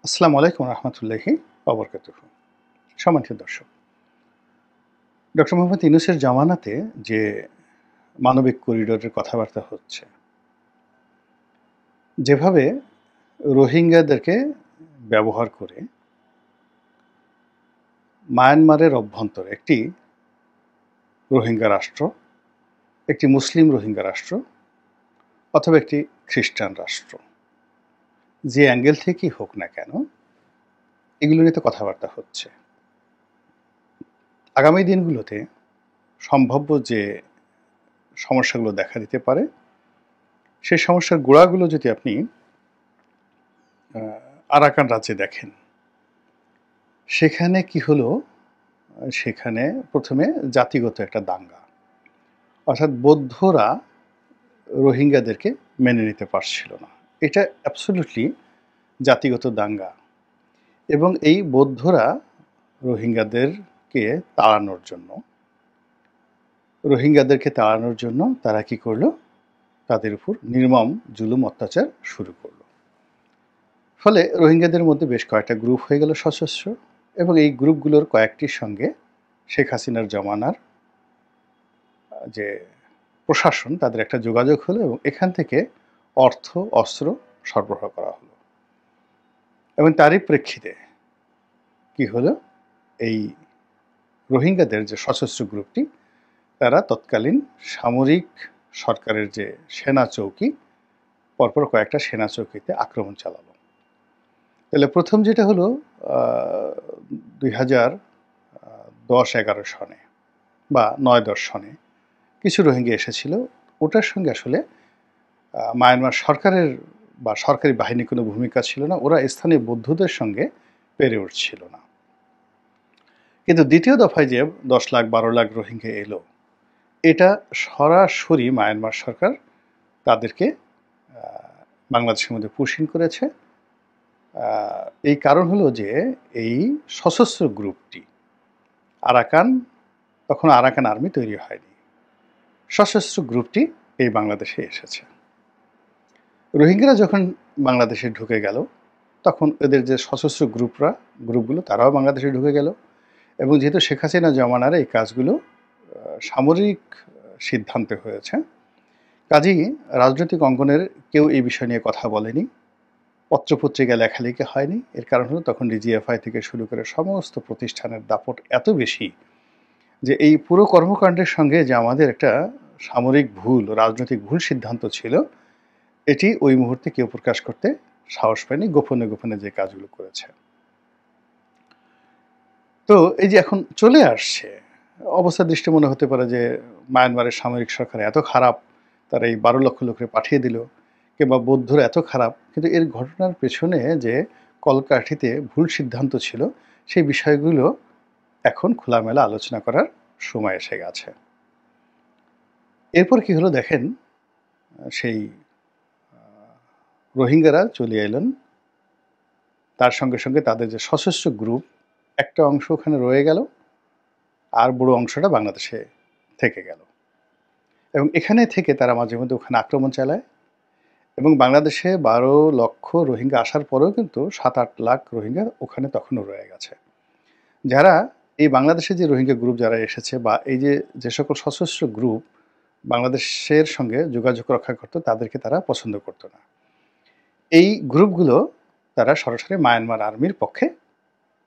আসসালামু আলাইকুম রহমতুল্লাহি ওবরকাতুহু। সম্মানিত দর্শক, ডক্টর মোহাম্মদ ইউনূসের জামানাতে যে মানবিক করিডোরের কথাবার্তা হচ্ছে, যেভাবে রোহিঙ্গাদেরকে ব্যবহার করে মায়ানমারের অভ্যন্তরে একটি রোহিঙ্গা রাষ্ট্র, একটি মুসলিম রোহিঙ্গা রাষ্ট্র অথবা একটি খ্রিস্টান রাষ্ট্র, যে অ্যাঙ্গেল থেকেই হোক না কেন, এগুলো নিয়ে তো কথাবার্তা হচ্ছে। আগামী দিনগুলোতে সম্ভাব্য যে সমস্যাগুলো দেখা দিতে পারে, সেই সমস্যার গোড়াগুলো যদি আপনি আরাকান রাজ্যে দেখেন, সেখানে কি হলো, সেখানে প্রথমে জাতিগত একটা দাঙ্গা, অর্থাৎ বৌদ্ধরা রোহিঙ্গাদেরকে মেনে নিতে পারছিল না। এটা অ্যাবসলিউটলি জাতিগত দাঙ্গা। এবং এই বৌদ্ধরা রোহিঙ্গাদেরকে তাড়ানোর জন্য তারা কি করলো, তাদের উপর নির্মম জুলুম অত্যাচার শুরু করলো। ফলে রোহিঙ্গাদের মধ্যে বেশ কয়েকটা গ্রুপ হয়ে গেল সশস্ত্র, এবং এই গ্রুপগুলোর কয়েকটির সঙ্গে শেখ হাসিনার জমানার যে প্রশাসন, তাদের একটা যোগাযোগ হলো এবং এখান থেকে অর্থ অস্ত্র সরবরাহ করা হলো। এবং তারই প্রেক্ষিতে কি হলো, এই রোহিঙ্গাদের যে সশস্ত্র গ্রুপটি, তারা তৎকালীন সামরিক সরকারের যে সেনা চৌকি, পরপর কয়েকটা সেনা চৌকিতে আক্রমণ চালালো। তাহলে প্রথম যেটা হলো 2010-11 সনে বা 9-10 সনে কিছু রোহিঙ্গা এসেছিল। ওটার সঙ্গে আসলে মায়ানমার সরকারের বা সরকারি বাহিনীর কোনো ভূমিকা ছিল না। ওরা স্থানীয় বৌদ্ধদের সঙ্গে পেরে উঠছিল না। কিন্তু দ্বিতীয় দফায় যে 10 লাখ 12 লাখ রোহিঙ্গা এলো, এটা সরাসরি মায়ানমার সরকার তাদেরকে বাংলাদেশের মধ্যে পুশিং করেছে। এই কারণ হলো যে এই সশস্ত্র গ্রুপটি তখন আরাকান আর্মি তৈরি হয়নি, সশস্ত্র গ্রুপটি এই বাংলাদেশে এসেছে। রোহিঙ্গারা যখন বাংলাদেশে ঢুকে গেল, তখন এদের যে সশস্ত্র গ্রুপগুলো তারাও বাংলাদেশে ঢুকে গেল। এবং যেহেতু শেখ হাসিনা জমানার এই কাজগুলো সামরিক সিদ্ধান্তে হয়েছে, কাজেই রাজনৈতিক অঙ্গনের কেউ এই বিষয় নিয়ে কথা বলেনি, পত্রপত্রিকা লেখালেখি হয়নি। এর কারণ হলো তখন ডিজিএফআই থেকে শুরু করে সমস্ত প্রতিষ্ঠানের দাপট এত বেশি যে এই পুরো কর্মকাণ্ডের সঙ্গে যে আমাদের একটা সামরিক ভুল, রাজনৈতিক ভুল সিদ্ধান্ত ছিল, এটি ওই মুহূর্তে কেউ প্রকাশ করতে সাহস পায়নি, গোপনে গোপনে যে কাজগুলো করেছে। তো এই যে এখন চলে আসছে, অবস্থা দৃষ্টি মনে হতে পারে যে মায়ানমারের সামরিক সরকার এত খারাপ, তারা এই 12 লক্ষ লোককে পাঠিয়ে দিল, কিংবা বৌদ্ধরা এত খারাপ। কিন্তু এর ঘটনার পেছনে যে কলকাঠিতে ভুল সিদ্ধান্ত ছিল, সেই বিষয়গুলো এখন খোলামেলা আলোচনা করার সময় এসে গেছে। এরপর কি হলো দেখেন, সেই রোহিঙ্গারা চলে এলেন, তার সঙ্গে সঙ্গে তাদের যে সশস্ত্র গ্রুপ, একটা অংশ ওখানে রয়ে গেল, আর বড় অংশটা বাংলাদেশে থেকে গেল। এবং এখানে থেকে তারা মাঝে মধ্যে ওখানে আক্রমণ চালায়। এবং বাংলাদেশে 12 লক্ষ রোহিঙ্গা আসার পরেও কিন্তু 7-8 লাখ রোহিঙ্গা ওখানে তখনও রয়ে গেছে। যারা এই বাংলাদেশে যে রোহিঙ্গা গ্রুপ যারা এসেছে, বা এই যে সকল সশস্ত্র গ্রুপ বাংলাদেশের সঙ্গে যোগাযোগ রক্ষা করতো, তাদেরকে তারা পছন্দ করতো না। এই গ্রুপগুলো তারা সরাসরি মায়ানমার আর্মির পক্ষে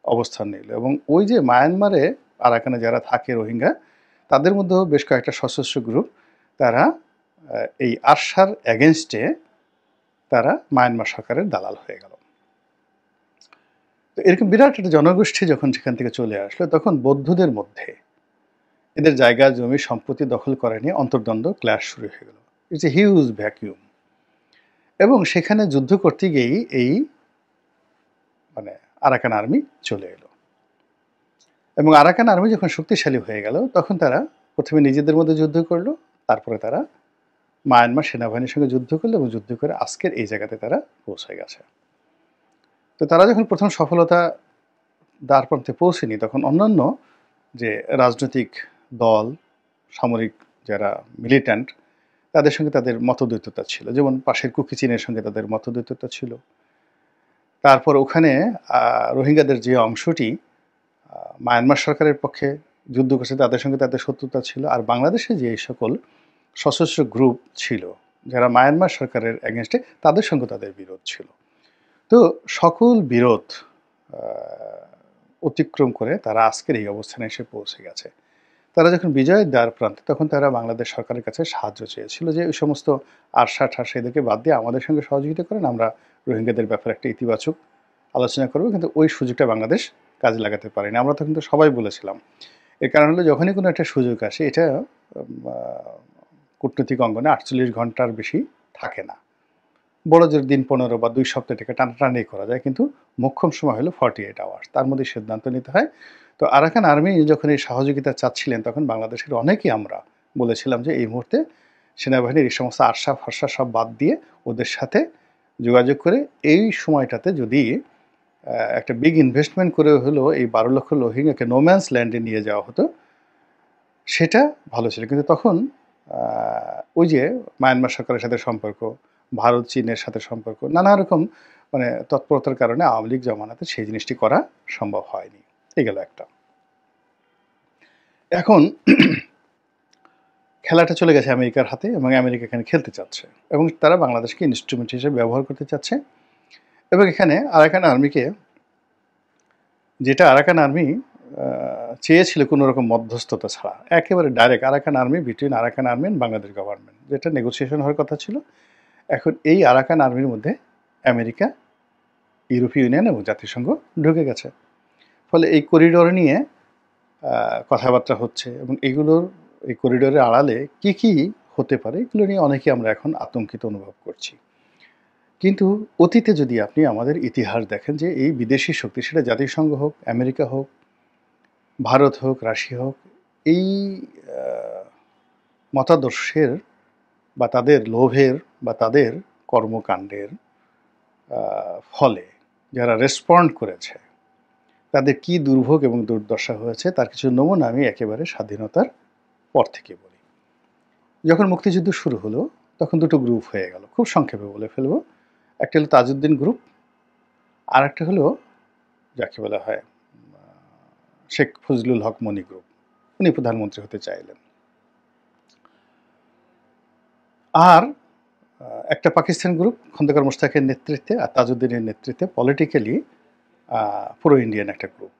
অবস্থান নিল। এবং ওই যে মায়ানমারে আরাকানে যারা থাকে রোহিঙ্গা, তাদের মধ্যেও বেশ কয়েকটা সশস্ত্র গ্রুপ, তারা এই আরশার এগেনস্টে তারা মায়ানমার সরকারের দালাল হয়ে গেল। তো এরকম বিরাট একটা জনগোষ্ঠী যখন সেখান থেকে চলে আসলো, তখন বৌদ্ধদের মধ্যে এদের জায়গা জমি সম্পত্তি দখল করা নিয়ে অন্তর্দ্বন্দ্ব, ক্ল্যাশ শুরু হয়ে গেল। It's a huge vacuum. এবং সেখানে যুদ্ধ করতে গিয়েই এই আরাকান আর্মি চলে এলো। এবং আরাকান আর্মি যখন শক্তিশালী হয়ে গেল, তখন তারা প্রথমে নিজেদের মধ্যে যুদ্ধ করলো, তারপরে তারা মায়ানমার সেনাবাহিনীর সঙ্গে যুদ্ধ করলো, এবং যুদ্ধ করে আজকের এই জায়গাতে তারা পৌঁছে গেছে। তো তারা যখন প্রথম সফলতা দ্বার প্রান্তে পৌঁছেনি, তখন অন্যান্য যে রাজনৈতিক দল, সামরিক যারা মিলিট্যান্ট, তাদের সঙ্গে তাদের মতদ্বৈততা ছিল। যেমন পাশের কুকি চীনের সঙ্গে তাদের মতদ্বৈততা ছিল। তারপর ওখানে রোহিঙ্গাদের যে অংশটি মায়ানমার সরকারের পক্ষে যুদ্ধ করছে তাদের সঙ্গে তাদের শত্রুতা ছিল, আর বাংলাদেশে যে সকল সশস্ত্র গ্রুপ ছিল যারা মায়ানমার সরকারের এগেনস্টে তাদের সঙ্গে তাদের বিরোধ ছিল। তো সকল বিরোধ অতিক্রম করে তারা আজকের এই অবস্থানে এসে পৌঁছে গেছে। তারা যখন বিজয়ের দ্বার প্রান্তে তখন তারা বাংলাদেশ সরকারের কাছে সাহায্য চেয়েছিল যে ওই সমস্ত আরশা ঠাসা এদেরকে বাদ দিয়ে আমাদের সঙ্গে সহযোগিতা করেন, আমরা রোহিঙ্গাদের ব্যাপারে একটা ইতিবাচক আলোচনা করবো। কিন্তু ওই সুযোগটা বাংলাদেশ কাজে লাগাতে পারেনি। আমরা তো কিন্তু সবাই বলেছিলাম। এর কারণ হলো যখনই কোনো একটা সুযোগ আসে এটা কূটনৈতিক অঙ্গনে 48 ঘন্টার বেশি থাকে না। বড় জোর দিন 15 বা 2 সপ্তাহ থেকে টানাটানি করা যায়, কিন্তু মোক্ষম সময় হলো 48 আওয়ার্স। তার মধ্যে সিদ্ধান্ত নিতে হয়। তো আরাকান আর্মি যখন এই সহযোগিতা চাচ্ছিলেন তখন বাংলাদেশের অনেকেই আমরা বলেছিলাম যে এই মুহূর্তে সেনাবাহিনীর এই সমস্ত আরশা ফারসা সব বাদ দিয়ে ওদের সাথে যোগাযোগ করে এই সময়টাতে যদি একটা বিগ ইনভেস্টমেন্ট করে হলো এই 12 লক্ষ রোহিঙ্গাকে নোম্যান্স ল্যান্ডে নিয়ে যাওয়া হতো, সেটা ভালো ছিল। কিন্তু তখন ওই যে মায়ানমার সরকারের সাথে সম্পর্ক, ভারত চীনের সাথে সম্পর্ক, নানা রকম মানে তৎপরতার কারণে আওয়ামী লীগ জমানাতে সেই জিনিসটি করা সম্ভব হয়নি। এই গেল একটা। এখন খেলাটা চলে গেছে আমেরিকার হাতে এবং আমেরিকা এখানে খেলতে চাচ্ছে এবং তারা বাংলাদেশকে ইনস্ট্রুমেন্ট হিসেবে ব্যবহার করতে চাচ্ছে। এবং এখানে আরাকান আর্মিকে, যেটা আরাকান আর্মি চেয়েছিল কোনো রকম মধ্যস্থতা ছাড়া, একেবারে direct Arakan army between Arakan army and Bangladesh government, যেটা নেগোসিয়েশন হওয়ার কথা ছিল। এখন এই আরাকান আর্মির মধ্যে আমেরিকা, ইউরোপীয় ইউনিয়ন এবং জাতিসংঘ ঢুকে গেছে। ফলে এই করিডোর নিয়ে কথাবার্তা হচ্ছে এবং এই করিডোরের আড়ালে কি কি হতে পারে এগুলো নিয়ে অনেকে আমরা এখন আতঙ্কিত অনুভব করছি। কিন্তু অতীতে যদি আপনি আমাদের ইতিহাস দেখেন যে এই বিদেশি শক্তি, সেটা জাতিসংঘ হোক, আমেরিকা হোক, ভারত হোক, রাশিয়া হোক, এই মতাদর্শের বা তাদের লোভের বা তাদের কর্মকাণ্ডের ফলে যারা রেসপন্ড করেছে তাদের কি দুর্ভোগ এবং দুর্দশা হয়েছে তার কিছু নমুনা আমি একেবারে স্বাধীনতার পর থেকে বলি। যখন মুক্তিযুদ্ধ শুরু হলো তখন দুটো গ্রুপ হয়ে গেল, খুব সংক্ষেপে বলে ফেলবো। একটা হলো তাজউদ্দিন গ্রুপ, আর একটা হলো যাকে বলা হয় শেখ ফজলুল হক মনি গ্রুপ। উনি প্রধানমন্ত্রী হতে চাইলেন। আর একটা পাকিস্তান গ্রুপ খন্দকার মোশতাকের নেতৃত্বে আর তাজউদ্দিনের নেতৃত্বে পলিটিক্যালি পুরো ইন্ডিয়ান একটা গ্রুপ।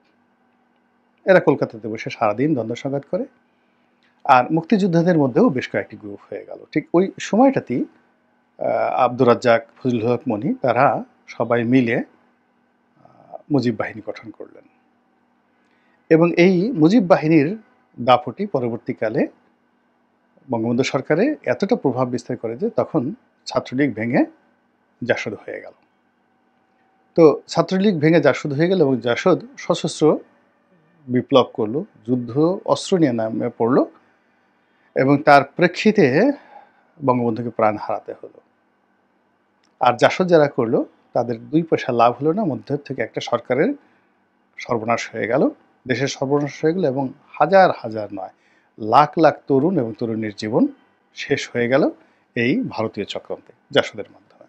এরা কলকাতাতে বসে সারাদিন দ্বন্দ্ব সংঘাত করে। আর মুক্তিযোদ্ধাদের মধ্যেও বেশ কয়েকটি গ্রুপ হয়ে গেল। ঠিক ওই সময়টাতেই আব্দুর রাজ্জাক, ফজলুল হক মনি তারা সবাই মিলে মুজিব বাহিনী গঠন করলেন এবং এই মুজিব বাহিনীর দাপটি পরবর্তীকালে বঙ্গবন্ধু সরকারে এতটা প্রভাব বিস্তার করে যে তখন ছাত্রলীগ ভেঙে জাসদ হয়ে গেল। তো ছাত্রলীগ ভেঙে জাসদ হয়ে গেল এবং জাসদ সশস্ত্র বিপ্লব করলো, যুদ্ধ অস্ত্র নিয়ে নামে পড়লো এবং তার প্রেক্ষিতে বঙ্গবন্ধুকে প্রাণ হারাতে হলো। আর জাসদ যারা করলো তাদের 2 পয়সা লাভ হলো না, মধ্যে থেকে একটা সরকারের সর্বনাশ হয়ে গেল, দেশের সর্বনাশ হয়ে গেল এবং হাজার হাজার নয় লাখ লাখ তরুণ এবং তরুণীর জীবন শেষ হয়ে গেল এই ভারতীয় চক্রান্তে জাসদের মাধ্যমে।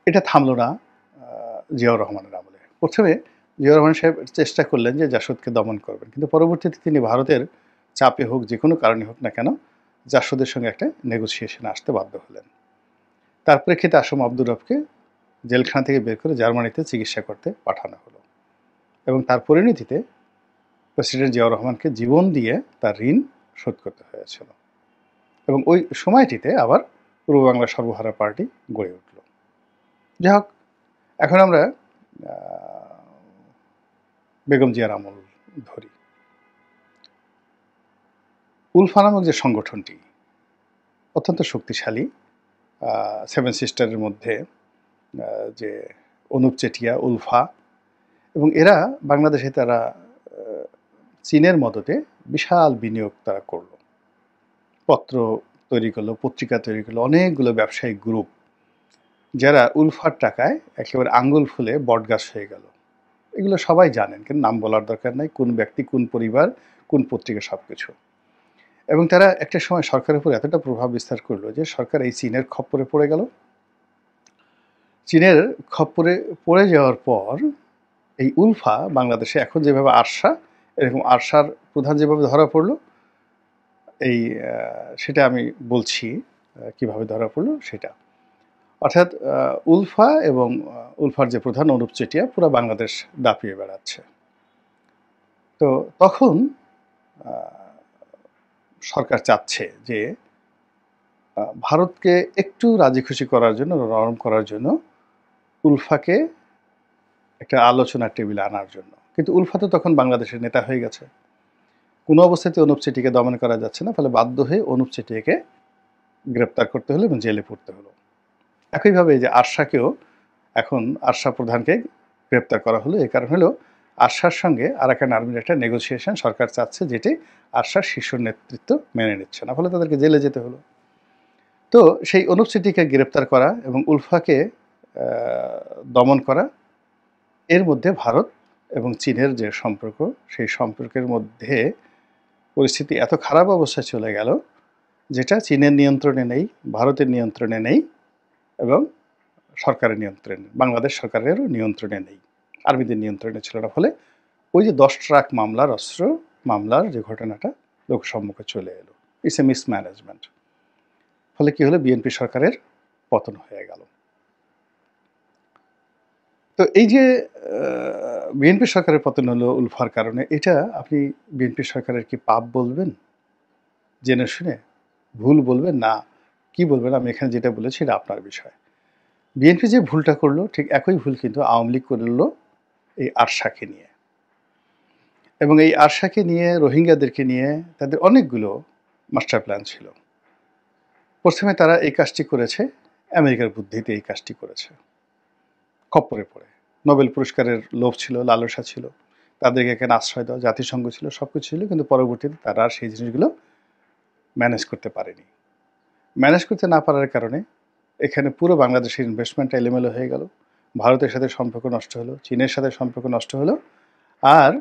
এটা থামলো না জিয়াউর রহমানের আমলে। প্রথমে জিয়াউর রহমান সাহেব চেষ্টা করলেন যে জাসদকে দমন করবেন, কিন্তু পরবর্তীতে তিনি ভারতের চাপে হোক যে কোনো কারণে হোক না কেন জাসদের সঙ্গে একটা নেগোসিয়েশনে আসতে বাধ্য হলেন। তার প্রেক্ষিতে আসম আব্দুর রবকে জেলখানা থেকে বের করে জার্মানিতে চিকিৎসা করতে পাঠানো হলো এবং তার পরিণতিতে প্রেসিডেন্ট জিয়াউর রহমানকে জীবন দিয়ে তার ঋণ শোধ করতে হয়েছিল এবং ওই সময়টিতে আবার পূর্ব বাংলা সর্বহারা পার্টি গড়ে উঠল। যাই হোক, এখন আমরা বেগম জিয়ার আমল ধরি। উলফা নামক যে সংগঠনটি অত্যন্ত শক্তিশালী, 7 সিস্টারের মধ্যে যে অনুপ চেটিয়া, উলফা, এবং এরা বাংলাদেশে তারা চীনের মদতে বিশাল বিনিয়োগ তারা করলো, পত্র তৈরি করলো, পত্রিকা তৈরি করলো, অনেকগুলো ব্যবসায়িক গ্রুপ যারা উলফার টাকায় একেবারে আঙ্গুল ফুলে বটগাছ হয়ে গেল। এগুলো সবাই জানেন, কিন্তু নাম বলার দরকার নাই, কোন ব্যক্তি, কোন পরিবার, কোন পত্রিকা, সব কিছু। এবং তারা একটা সময় সরকারের উপর এতটা প্রভাব বিস্তার করলো যে সরকার এই চীনের খপ্পরে পড়ে গেল। চীনের খপ্পরে পড়ে যাওয়ার পর এই উলফা বাংলাদেশে এখন যেভাবে আরশা, এরকম আরশার প্রধান যেভাবে ধরা পড়লো, এই সেটা আমি বলছি কিভাবে ধরা পড়লো সেটা। অর্থাৎ উলফা এবং উলফার যে প্রধান অনুপ চেটিয়া পুরো বাংলাদেশ দাপিয়ে বেড়াচ্ছে। তো তখন সরকার চাচ্ছে যে ভারতকে একটু রাজি খুশি করার জন্য, নরম করার জন্য উলফাকে একটা আলোচনার টেবিলে আনার জন্য। কিন্তু উলফা তো তখন বাংলাদেশের নেতা হয়ে গেছে, কোনো অবস্থাতে অনুপ চেটিয়াকে দমন করা যাচ্ছে না, ফলে বাধ্য হয়ে অনুপ চেটিয়াকে গ্রেপ্তার করতে হলো এবং জেলে পড়তে হলো। একইভাবে যে আরশাকেও এখন আরশা প্রধানকে গ্রেপ্তার করা হলো। এই কারণ হলো আরশার সঙ্গে আরাকান আর্মির একটা নেগোসিয়েশন সরকার চাচ্ছে, যেটি আরশার শীর্ষ নেতৃত্ব মেনে নিচ্ছে না, ফলে তাদেরকে জেলে যেতে হলো। তো সেই অনুপ চেটিয়াকে গ্রেপ্তার করা এবং উলফাকে দমন করা, এর মধ্যে ভারত এবং চীনের যে সম্পর্ক, সেই সম্পর্কের মধ্যে পরিস্থিতি এত খারাপ অবস্থায় চলে গেল যেটা চীনের নিয়ন্ত্রণে নেই, ভারতের নিয়ন্ত্রণে নেই এবং সরকারের নিয়ন্ত্রণে, বাংলাদেশ সরকারেরও নিয়ন্ত্রণে নেই, আর্মিদের নিয়ন্ত্রণে ছিল না। ফলে ওই যে 10 ট্রাক মামলার অস্ত্র মামলার যে ঘটনাটা লোকসম্মুখে চলে এলো, ইটস এ মিসম্যানেজমেন্ট। ফলে কি হলো, বিএনপি সরকারের পতন হয়ে গেল। তো এই যে বিএনপি সরকারের পতন হলো উলফার কারণে, এটা আপনি বিএনপি সরকারের কি পাপ বলবেন? জেনে শুনে ভুল বলবেন না কি বলবেন? আমি এখানে যেটা বলেছি এটা আপনার বিষয়। বিএনপি যে ভুলটা করলো, ঠিক একই ভুল কিন্তু আওয়ামী লীগ করলো এই আরশাকে নিয়ে। এবং এই আরশাকে নিয়ে, রোহিঙ্গাদেরকে নিয়ে তাদের অনেকগুলো মাস্টার প্ল্যান ছিল। প্রথমে তারা এই কাজটি করেছে, আমেরিকার বুদ্ধিতে এই কাজটি করেছে, খপ্পরে পড়ে। নোবেল পুরস্কারের লোভ ছিল, লালসা ছিল, তাদেরকে এখানে আশ্রয় দেওয়া, জাতিসংঘ ছিল, সব কিছু ছিল, কিন্তু পরবর্তীতে তারা আর সেই জিনিসগুলো ম্যানেজ করতে পারেনি। ম্যানেজ করতে না পারার কারণে এখানে পুরো বাংলাদেশের ইনভেস্টমেন্টটা এলোমেলো হয়ে গেল, ভারতের সাথে সম্পর্ক নষ্ট হলো, চীনের সাথে সম্পর্ক নষ্ট হলো, আর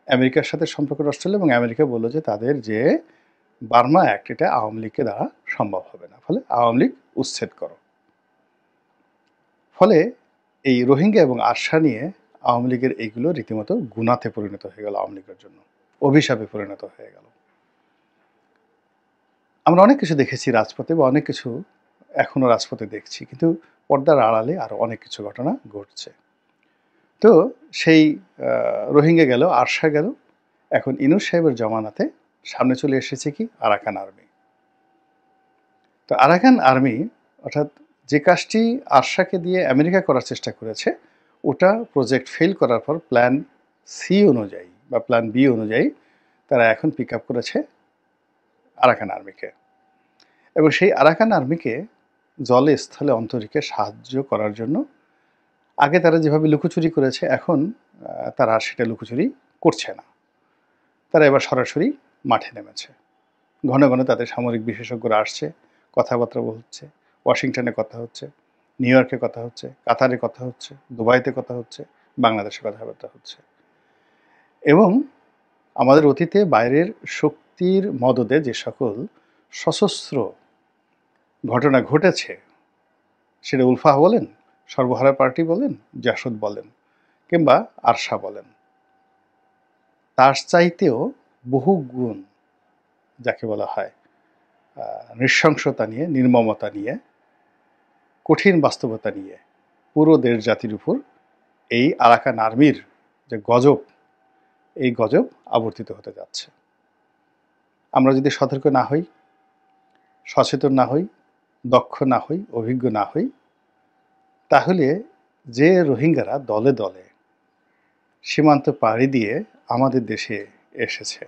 আমেরিকার সাথে সম্পর্ক নষ্ট হলো। এবং আমেরিকা বললো যে তাদের যে বার্মা অ্যাক্ট, এটা আওয়ামী লীগকে দ্বারা সম্ভব হবে না, ফলে আওয়ামী লীগ উচ্ছেদ করো। ফলে এই রোহিঙ্গা এবং আরশা নিয়ে আওয়ামী লীগের এইগুলো রীতিমতো গুনাতে পরিণত হয়ে গেল, আওয়ামী লীগের জন্য অভিশাপে পরিণত হয়ে গেল। আমরা অনেক কিছু দেখেছি রাজপথে, বা অনেক কিছু এখনও রাজপথে দেখছি, কিন্তু পর্দার আড়ালে আরও অনেক কিছু ঘটনা ঘটছে। তো সেই রোহিঙ্গা গেল, আরশা গেল, এখন ইনুস সাহেবের জমানাতে সামনে চলে এসেছে কি আরাকান আর্মি। তো আরাকান আর্মি, অর্থাৎ যে কাজটি আরশাকে দিয়ে আমেরিকা করার চেষ্টা করেছে, ওটা প্রজেক্ট ফেল করার পর প্ল্যান সি অনুযায়ী বা প্ল্যান বি অনুযায়ী তারা এখন পিক আপ করেছে আরাকান আর্মিকে। এবং সেই আরাকান আর্মিকে জলে, স্থলে, অন্তরীকে সাহায্য করার জন্য আগে তারা যেভাবে লুকোচুরি করেছে, এখন তারা সেটা লুকোচুরি করছে না, তারা এবার সরাসরি মাঠে নেমেছে। ঘন ঘন তাদের সামরিক বিশেষজ্ঞরা আসছে, কথাবার্তা বলছে, ওয়াশিংটনে কথা হচ্ছে, নিউ ইয়র্কে কথা হচ্ছে, কাতারে কথা হচ্ছে, দুবাইতে কথা হচ্ছে, বাংলাদেশে কথাবার্তা হচ্ছে। এবং আমাদের অতীতে বাইরের শক্তির মদদে যে সকল সশস্ত্র ঘটনা ঘটেছে, সেটা উলফা বলেন, সর্বহারা পার্টি বলেন, জাসদ বলেন, কিংবা আরশা বলেন, তার চাইতেও বহু গুণ, যাকে বলা হয় নৃশংসতা নিয়ে, নির্মমতা নিয়ে, কঠিন বাস্তবতা নিয়ে পুরো দেশ জাতির উপর এই আরাকান আর্মির যে গজব, এই গজব আবর্তিত হতে যাচ্ছে। আমরা যদি সতর্ক না হই, সচেতন না হই, দক্ষ না হই, অভিজ্ঞ না হই, তাহলে যে রোহিঙ্গারা দলে দলে সীমান্ত পাড়ি দিয়ে আমাদের দেশে এসেছে,